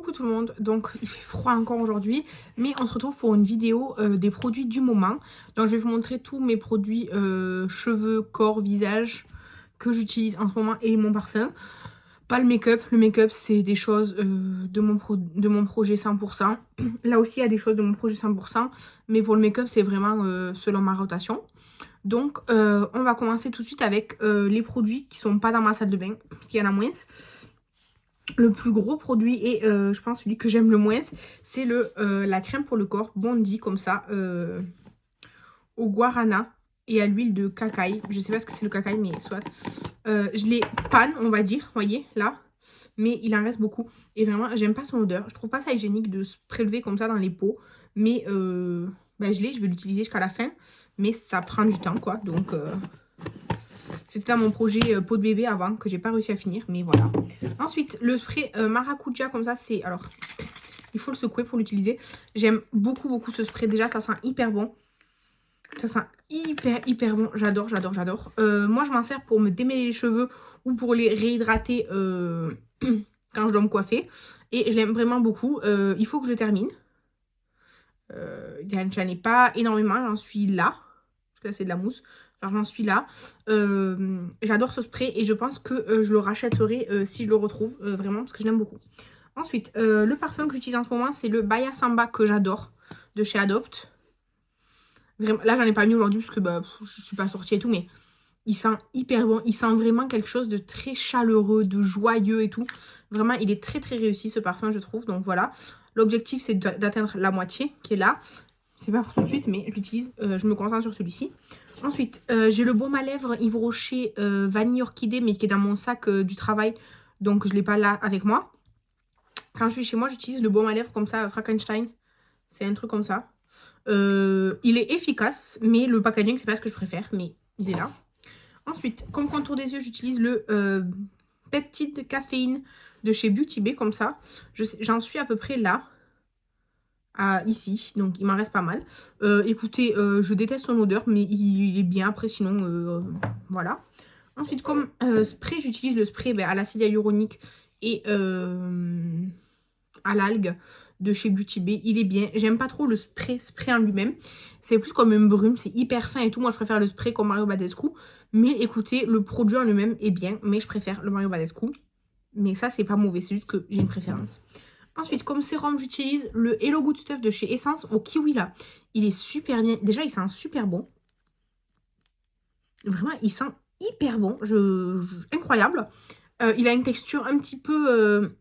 Coucou tout le monde, donc il fait froid encore aujourd'hui, mais on se retrouve pour une vidéo des produits du moment. Donc je vais vous montrer tous mes produits cheveux, corps, visage que j'utilise en ce moment et mon parfum. Pas le make-up c'est des choses de mon projet 100%. Là aussi il y a des choses de mon projet 100%, mais pour le make-up c'est vraiment selon ma rotation. Donc on va commencer tout de suite avec les produits qui sont pas dans ma salle de bain, parce qu'il y en a moins. Le plus gros produit et je pense celui que j'aime le moins, c'est la crème pour le corps Bondi comme ça au guarana et à l'huile de cacaï. Je sais pas ce que c'est le cacaï, mais soit. Je l'ai panne, on va dire, voyez là, mais il en reste beaucoup et vraiment j'aime pas son odeur. Je trouve pas ça hygiénique de se prélever comme ça dans les pots, mais je vais l'utiliser jusqu'à la fin, mais ça prend du temps quoi, donc c'était dans mon projet peau de bébé avant que j'ai pas réussi à finir, mais voilà. Ensuite, le spray maracuja comme ça, c'est... Alors, il faut le secouer pour l'utiliser. J'aime beaucoup ce spray. Déjà, ça sent hyper bon. Ça sent hyper bon. J'adore. Moi, je m'en sers pour me démêler les cheveux ou pour les réhydrater quand je dois me coiffer. Et je l'aime vraiment beaucoup. Il faut que je termine. J'en ai pas énormément, j'en suis là. Parce que là, c'est de la mousse. Alors j'en suis là. J'adore ce spray et je pense que je le rachèterai si je le retrouve. Vraiment, parce que je l'aime beaucoup. Ensuite, le parfum que j'utilise en ce moment, c'est le Baya Samba que j'adore. De chez Adopt. Vraiment, là, j'en ai pas mis aujourd'hui parce que je suis pas sortie et tout. Mais il sent hyper bon. Il sent vraiment quelque chose de très chaleureux, de joyeux et tout. Vraiment, il est très réussi ce parfum, je trouve. Donc voilà. L'objectif, c'est d'atteindre la moitié qui est là. C'est pas pour tout de suite, mais j'utilise. Je me concentre sur celui-ci. Ensuite, j'ai le baume à lèvres Yves Rocher Vanille Orchidée, mais qui est dans mon sac du travail. Donc, je ne l'ai pas là avec moi. Quand je suis chez moi, j'utilise le baume à lèvres comme ça, Frankenstein. C'est un truc comme ça. Il est efficace, mais le packaging, c'est pas ce que je préfère, mais il est là. Ensuite, comme contour des yeux, j'utilise le peptide caféine de chez Beauty Bay, comme ça. J'en suis à peu près là. Ici, donc il m'en reste pas mal. Écoutez, je déteste son odeur, mais il est bien. Après, sinon, voilà. Ensuite, comme spray, j'utilise le spray à l'acide hyaluronique et à l'algue de chez Beauty Bay. Il est bien. J'aime pas trop le spray en lui-même. C'est plus comme une brume, c'est hyper fin et tout. Moi, je préfère le spray comme Mario Badescu. Mais écoutez, le produit en lui-même est bien, mais je préfère le Mario Badescu. Mais ça, c'est pas mauvais, c'est juste que j'ai une préférence. Ensuite, comme sérum, j'utilise le Hello Good Stuff de chez Essence au kiwi là. Il est super bien. Déjà, il sent super bon. Vraiment, il sent hyper bon. Incroyable. Il a une texture un petit peu...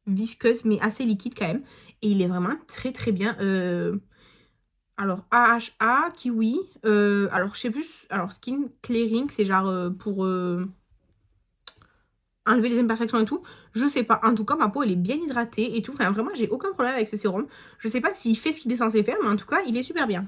visqueuse, mais assez liquide quand même. Et il est vraiment très bien. Alors, AHA, kiwi. Alors, je sais plus. Alors, Skin Clearing, c'est genre pour... enlever les imperfections et tout, je sais pas. En tout cas, ma peau elle est bien hydratée et tout. Enfin, vraiment, j'ai aucun problème avec ce sérum. Je sais pas s'il fait ce qu'il est censé faire, mais en tout cas, il est super bien.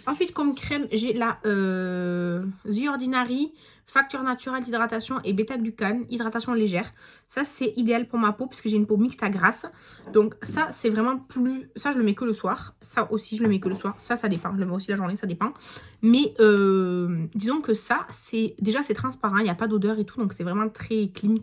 Ensuite, comme crème, j'ai la The Ordinary Facteur naturel d'hydratation et bêta-glucane, hydratation légère. Ça, c'est idéal pour ma peau parce que j'ai une peau mixte à grasse. Donc ça, c'est vraiment plus... Ça, je le mets que le soir. Ça aussi, je le mets que le soir. Ça dépend. Je le mets aussi la journée, ça dépend. Mais disons que ça, déjà, c'est transparent. Il n'y a pas d'odeur et tout. Donc, c'est vraiment très clean.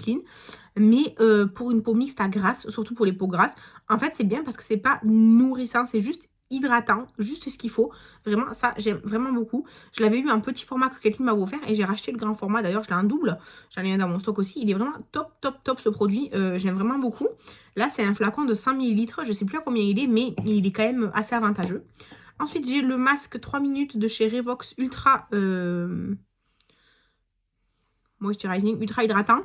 Mais pour une peau mixte à grasse, surtout pour les peaux grasses, en fait, c'est bien parce que c'est pas nourrissant. C'est juste hydratant, juste ce qu'il faut. Vraiment, ça, j'aime vraiment beaucoup. Je l'avais eu en petit format que Kathleen m'a offert et j'ai racheté le grand format. D'ailleurs, je l'ai en double. J'en ai un dans mon stock aussi. Il est vraiment top ce produit. J'aime vraiment beaucoup. Là, c'est un flacon de 100 ml. Je sais plus à combien il est, mais il est quand même assez avantageux. Ensuite, j'ai le masque 3 minutes de chez Revox Ultra Moisturizing, ultra hydratant.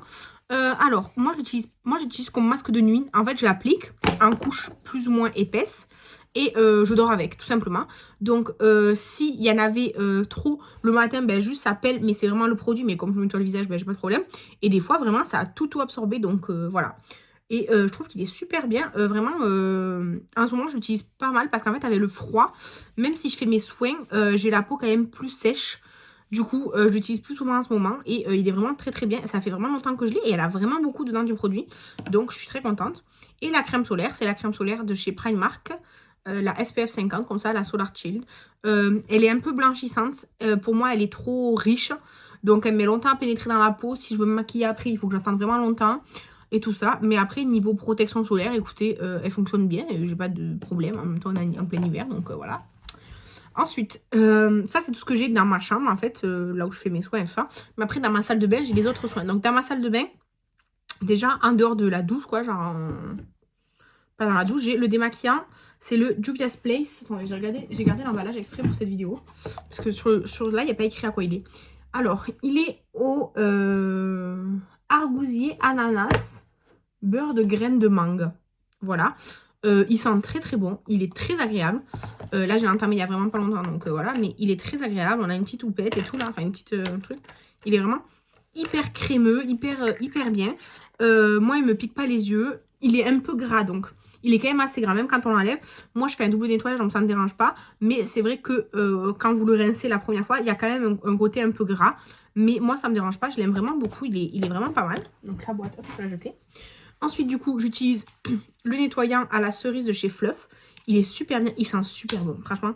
Alors, moi j'utilise comme masque de nuit. En fait, je l'applique en couche plus ou moins épaisse. Et je dors avec, tout simplement. Donc, s'il y en avait trop le matin, juste ça pèle. Mais c'est vraiment le produit. Mais comme je me nettoie le visage, j'ai pas de problème. Et des fois, vraiment, ça a tout absorbé. Donc, voilà. Et je trouve qu'il est super bien. Vraiment, en ce moment, je l'utilise pas mal. Parce qu'en fait, avec le froid, même si je fais mes soins, j'ai la peau quand même plus sèche. Du coup, je l'utilise plus souvent en ce moment. Et il est vraiment très bien. Ça fait vraiment longtemps que je l'ai. Et elle a vraiment beaucoup dedans du produit. Donc, je suis très contente. Et la crème solaire, c'est la crème solaire de chez Primark. La SPF 50, comme ça, la Solar Shield. Elle est un peu blanchissante. Pour moi, elle est trop riche. Donc elle met longtemps à pénétrer dans la peau. Si je veux me maquiller après, il faut que j'attende vraiment longtemps. Et tout ça. Mais après, niveau protection solaire, écoutez, elle fonctionne bien. J'ai pas de problème. En même temps, on est en plein hiver, donc voilà. Ensuite, ça c'est tout ce que j'ai dans ma chambre en fait, là où je fais mes soins et tout ça. Mais après dans ma salle de bain, j'ai les autres soins. Donc dans ma salle de bain, déjà en dehors de la douche quoi, genre pas dans la douche, j'ai le démaquillant, c'est le Juvia's Place. Attendez, j'ai gardé l'emballage exprès pour cette vidéo. Parce que sur là, il n'y a pas écrit à quoi il est. Alors, il est au argousier, ananas, beurre de graines de mangue. Voilà. Il sent très très bon, il est très agréable. Là j'ai entamé il y a vraiment pas longtemps donc voilà, mais il est très agréable. On a une petite houppette et tout là, enfin une petite truc. Il est vraiment hyper crémeux, hyper bien. Moi il me pique pas les yeux, il est un peu gras donc il est quand même assez gras, même quand on l'enlève. Moi je fais un double nettoyage donc ça me dérange pas, mais c'est vrai que quand vous le rincez la première fois, il y a quand même un côté un peu gras. Mais moi ça me dérange pas, je l'aime vraiment beaucoup, il est vraiment pas mal. Donc la boîte, hop, je vais la jeter. Ensuite, du coup, j'utilise le nettoyant à la cerise de chez Fluff. Il est super bien, il sent super bon. Franchement,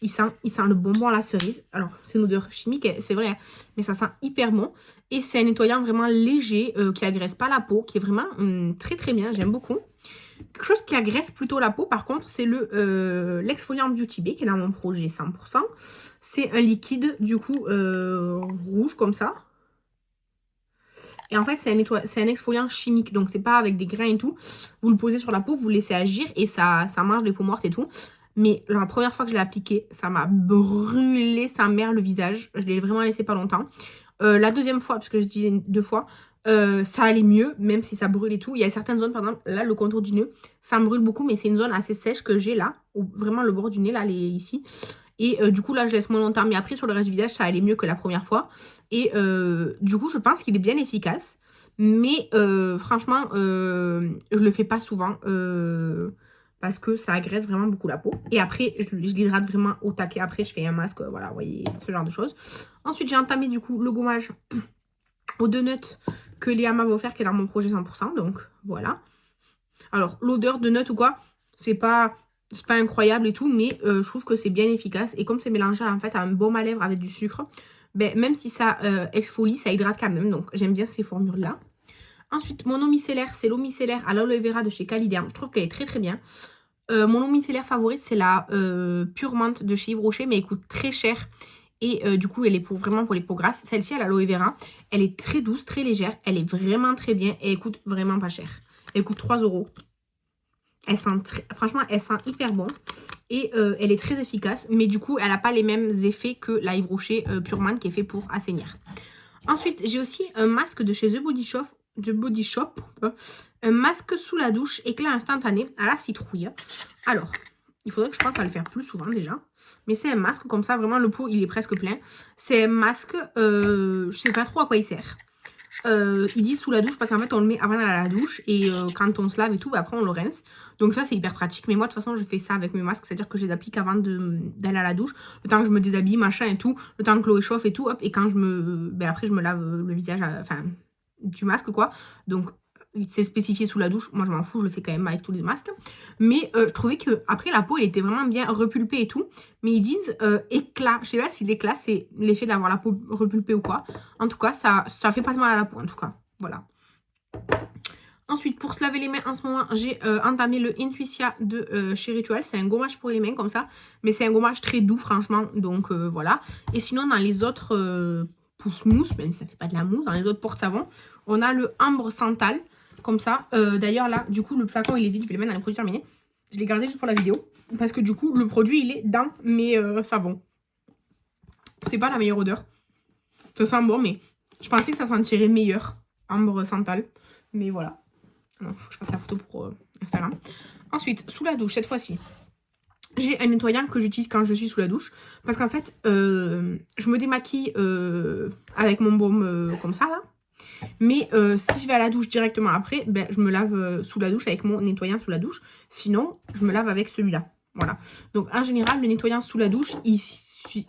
il sent le bonbon à la cerise. Alors, c'est une odeur chimique, c'est vrai, hein, mais ça sent hyper bon. Et c'est un nettoyant vraiment léger, qui agresse pas la peau, qui est vraiment très très bien, j'aime beaucoup. Quelque chose qui agresse plutôt la peau, par contre, c'est l'exfoliant Beauty Bay, qui est dans mon projet 100%. C'est un liquide, du coup, rouge comme ça. Et en fait, c'est un exfoliant chimique. Donc, c'est pas avec des grains et tout. Vous le posez sur la peau, vous le laissez agir et ça mange les peaux mortes et tout. Mais la première fois que je l'ai appliqué, ça m'a brûlé sa mère le visage. Je l'ai vraiment laissé pas longtemps. La deuxième fois, parce que je disais 2 fois, ça allait mieux, même si ça brûle et tout. Il y a certaines zones, par exemple, là, le contour du nez, ça me brûle beaucoup. Mais c'est une zone assez sèche que j'ai là. Vraiment, le bord du nez, là, ici. Et du coup, là, je laisse moins longtemps. Mais après, sur le reste du visage, ça allait mieux que la première fois. Et du coup, je pense qu'il est bien efficace. Mais franchement, je le fais pas souvent. Parce que ça agresse vraiment beaucoup la peau. Et après, je l'hydrate vraiment au taquet. Après, je fais un masque. Voilà, vous voyez, ce genre de choses. Ensuite, j'ai entamé du coup le gommage aux donuts que Léa m'avait offert, qui est dans mon projet 100%. Donc, voilà. Alors, l'odeur de nut ou quoi, c'est pas incroyable et tout, mais je trouve que c'est bien efficace. Et comme c'est mélangé en fait à un baume à lèvres avec du sucre, ben, même si ça exfolie, ça hydrate quand même. Donc j'aime bien ces formules-là. Ensuite, mon eau micellaire, c'est l'eau micellaire à l'aloe vera de chez Caliderm. Je trouve qu'elle est très très bien. Mon eau micellaire favorite, c'est la Pure Menthe de chez Yves Rocher, mais elle coûte très cher. Et du coup, elle est vraiment pour les peaux grasses. Celle-ci, à l'aloe vera, elle est très douce, très légère. Elle est vraiment très bien et elle coûte vraiment pas cher. Elle coûte 3 €. Elle sent franchement, elle sent hyper bon. Et elle est très efficace. Mais du coup, elle n'a pas les mêmes effets que la Yves Rocher Pure Menthe qui est fait pour assainir. Ensuite, j'ai aussi un masque de chez The Body Shop. Un masque sous la douche, éclat instantané à la citrouille. Alors, il faudrait que je pense à le faire plus souvent déjà. Mais c'est un masque comme ça, vraiment le pot il est presque plein. C'est un masque, je sais pas trop à quoi il sert. Il dit sous la douche parce qu'en fait on le met avant d'aller à la douche et quand on se lave et tout, après on le rince. Donc ça c'est hyper pratique. Mais moi de toute façon je fais ça avec mes masques, c'est-à-dire que je les applique avant d'aller à la douche. Le temps que je me déshabille, machin et tout. Le temps que l'eau échauffe et tout. Hop, et quand après je me lave le visage, enfin du masque quoi. Donc c'est spécifié sous la douche, moi je m'en fous, je le fais quand même avec tous les masques. Mais je trouvais que après la peau elle était vraiment bien repulpée et tout. Mais ils disent éclat, je sais pas si l'éclat c'est l'effet d'avoir la peau repulpée ou quoi. En tout cas ça fait pas de mal à la peau en tout cas, voilà. Ensuite pour se laver les mains en ce moment j'ai entamé le Intuitia de chez Ritual. C'est un gommage pour les mains comme ça. Mais c'est un gommage très doux franchement, donc voilà. Et sinon dans les autres pousse-mousse, même si ça fait pas de la mousse, dans les autres porte-savon, on a le Ambre Santal. Comme ça, d'ailleurs là, du coup le flacon il est vide, je vais le mettre dans les produits terminés. Je l'ai gardé juste pour la vidéo, parce que du coup le produit il est dans mes savons. C'est pas la meilleure odeur. Ça sent bon, mais je pensais que ça sentirait meilleur, Ambre Santal. Mais voilà. Non, faut que je fasse la photo pour Instagram. Ensuite, sous la douche, cette fois-ci, j'ai un nettoyant que j'utilise quand je suis sous la douche. Parce qu'en fait, je me démaquille avec mon baume comme ça là. Mais si je vais à la douche directement après, ben, je me lave sous la douche avec mon nettoyant sous la douche. Sinon, je me lave avec celui-là. Voilà. Donc en général, le nettoyant sous la douche, il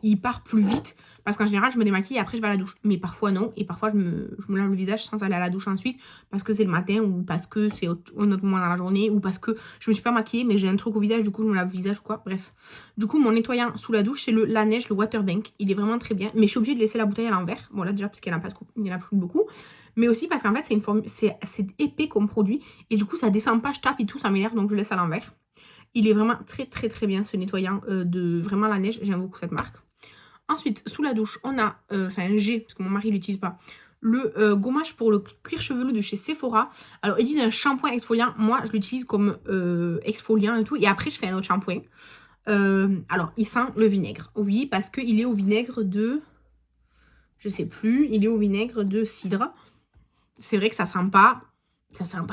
il part plus vite. Parce qu'en général, je me démaquille et après je vais à la douche. Mais parfois non. Et parfois je me lave le visage sans aller à la douche ensuite. Parce que c'est le matin ou parce que c'est un autre moment dans la journée. Ou parce que je me suis pas maquillée mais j'ai un truc au visage. Du coup je me lave le visage ou quoi. Bref. Du coup mon nettoyant sous la douche c'est le Laneige, le Waterbank. Il est vraiment très bien. Mais je suis obligée de laisser la bouteille à l'envers. Bon là déjà parce qu'il n'y en a pas plus beaucoup. Mais aussi parce qu'en fait c'est une formule, c'est épais comme produit. Et du coup ça descend pas, je tape et tout, ça m'énerve. Donc je laisse à l'envers. Il est vraiment très bien ce nettoyant de vraiment Laneige. J'aime beaucoup cette marque. Ensuite, sous la douche, on a, j'ai, parce que mon mari ne l'utilise pas, le gommage pour le cuir chevelu de chez Sephora. Alors, ils disent un shampoing exfoliant. Moi, je l'utilise comme exfoliant et tout. Et après, je fais un autre shampoing. Alors, il sent le vinaigre. Oui, parce qu'il est au vinaigre de... Je sais plus. Il est au vinaigre de cidre. C'est vrai que ça sent pas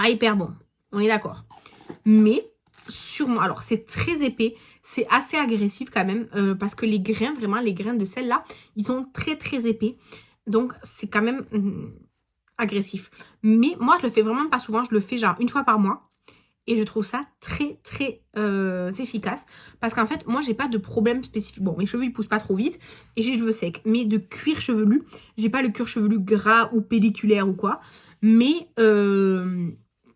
hyper bon. On est d'accord. Mais... sur moi, alors c'est très épais, c'est assez agressif quand même parce que les grains, vraiment les grains de sel là, ils sont très épais, donc c'est quand même agressif. Mais moi je le fais vraiment pas souvent, je le fais genre une fois par mois et je trouve ça très efficace parce qu'en fait moi j'ai pas de problème spécifique. Bon, mes cheveux ils poussent pas trop vite et j'ai les cheveux secs, mais de cuir chevelu, j'ai pas le cuir chevelu gras ou pelliculaire ou quoi, mais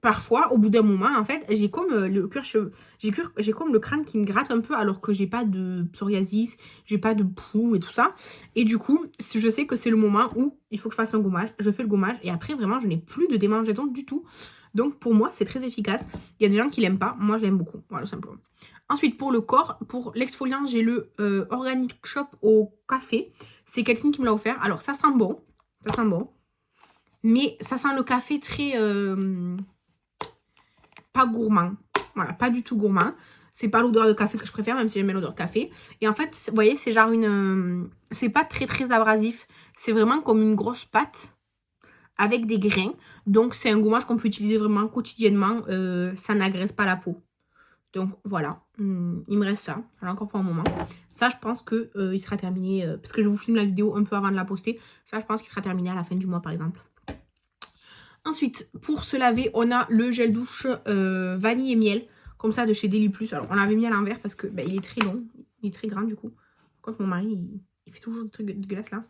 parfois, au bout d'un moment, en fait, j'ai comme j'ai comme le crâne qui me gratte un peu alors que j'ai pas de psoriasis, j'ai pas de poux et tout ça. Et du coup, je sais que c'est le moment où il faut que je fasse un gommage. Je fais le gommage et après, vraiment, je n'ai plus de démangeaisons du tout. Donc, pour moi, c'est très efficace. Il y a des gens qui l'aiment pas. Moi, je l'aime beaucoup. Voilà, simplement. Ensuite, pour le corps, pour l'exfoliant, j'ai le Organic Shop au café. C'est quelqu'un qui me l'a offert. Alors, ça sent bon. Ça sent bon. Mais ça sent le café très... pas gourmand. Voilà, pas du tout gourmand. C'est pas l'odeur de café que je préfère, même si j'aime l'odeur de café. Et en fait, vous voyez, c'est genre une... c'est pas très abrasif. C'est vraiment comme une grosse pâte avec des grains. Donc, c'est un gommage qu'on peut utiliser vraiment quotidiennement. Ça n'agresse pas la peau. Donc, voilà. Il me reste ça. J'en ai encore pour un moment. Ça, je pense que il sera terminé... parce que je vous filme la vidéo un peu avant de la poster. Ça, je pense qu'il sera terminé à la fin du mois, par exemple. Ensuite, pour se laver, on a le gel douche vanille et miel, comme ça de chez Deli Plus. Alors, on l'avait mis à l'envers parce que il est très long, il est très grand du coup. Quand mon mari, il fait toujours des trucs dégueulasses là.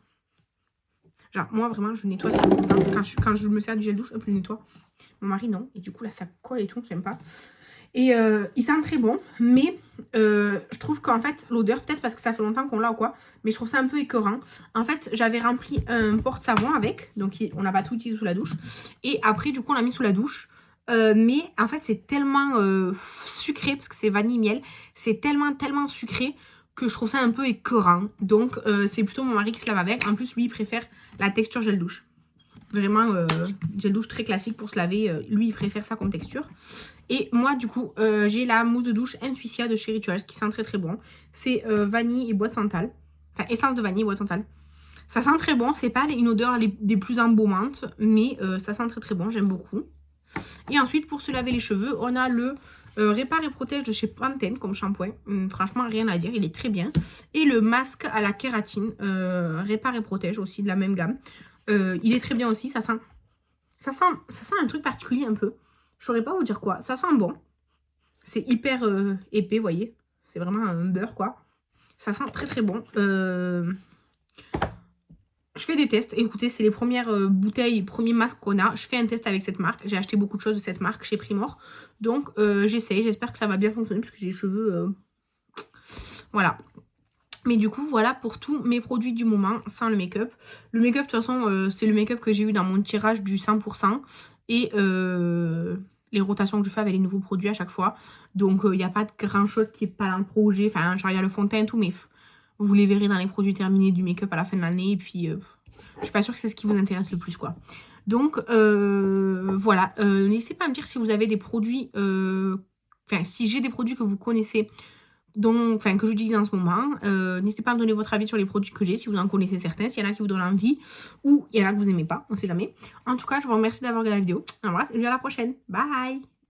Genre, moi vraiment, je nettoie ça. Quand je me sers du gel douche, hop, je le nettoie. Mon mari, non. Et du coup, là, ça colle et tout, j'aime pas. Et il sent très bon, mais je trouve qu'en fait, l'odeur, peut-être parce que ça fait longtemps qu'on l'a ou quoi, mais je trouve ça un peu écœurant. En fait, j'avais rempli un porte-savon avec, donc on n'a pas tout utilisé sous la douche. Et après, du coup, on l'a mis sous la douche. Mais en fait, c'est tellement sucré, parce que c'est vanille miel, c'est tellement sucré que je trouve ça un peu écœurant. Donc, c'est plutôt mon mari qui se lave avec. En plus, lui, il préfère la texture gel douche. Vraiment, gel douche très classique pour se laver. Lui, il préfère ça comme texture. Et moi, du coup, j'ai la mousse de douche Intuicia de chez Rituals qui sent très bon. C'est vanille et bois de santal. Enfin, essence de vanille et bois de santal. Ça sent très bon. C'est pas une odeur des plus embaumantes, mais ça sent très bon. J'aime beaucoup. Et ensuite, pour se laver les cheveux, on a le Répare et Protège de chez Pantene comme shampoing. Franchement, rien à dire. Il est très bien. Et le masque à la kératine. Répare et Protège aussi de la même gamme. Il est très bien aussi. Ça sent un truc particulier un peu. Je saurais pas vous dire quoi. Ça sent bon. C'est hyper épais, vous voyez. C'est vraiment un beurre, quoi. Ça sent très bon. Je fais des tests. Écoutez, c'est les premières bouteilles, premiers masques qu'on a. Je fais un test avec cette marque. J'ai acheté beaucoup de choses de cette marque chez Primor. Donc, j'essaye. J'espère que ça va bien fonctionner parce que j'ai les cheveux... Voilà. Mais du coup, voilà pour tous mes produits du moment sans le make-up. Le make-up, de toute façon, c'est le make-up que j'ai eu dans mon tirage du 100%. Et les rotations que je fais avec les nouveaux produits à chaque fois. Donc, il n'y a pas de grand-chose qui n'est pas dans le projet. Enfin, genre, il y a le fond de teint et tout, mais vous les verrez dans les produits terminés du make-up à la fin de l'année. Et puis, je suis pas sûre que c'est ce qui vous intéresse le plus, quoi. Donc, voilà. N'hésitez pas à me dire si vous avez des produits... Enfin, si j'ai des produits que vous connaissez... que j'utilise en ce moment. N'hésitez pas à me donner votre avis sur les produits que j'ai, si vous en connaissez certains, s'il y en a qui vous donnent envie, ou il y en a que vous n'aimez pas, on sait jamais. En tout cas, je vous remercie d'avoir regardé la vidéo. Un embrasse et je vous dis à la prochaine. Bye!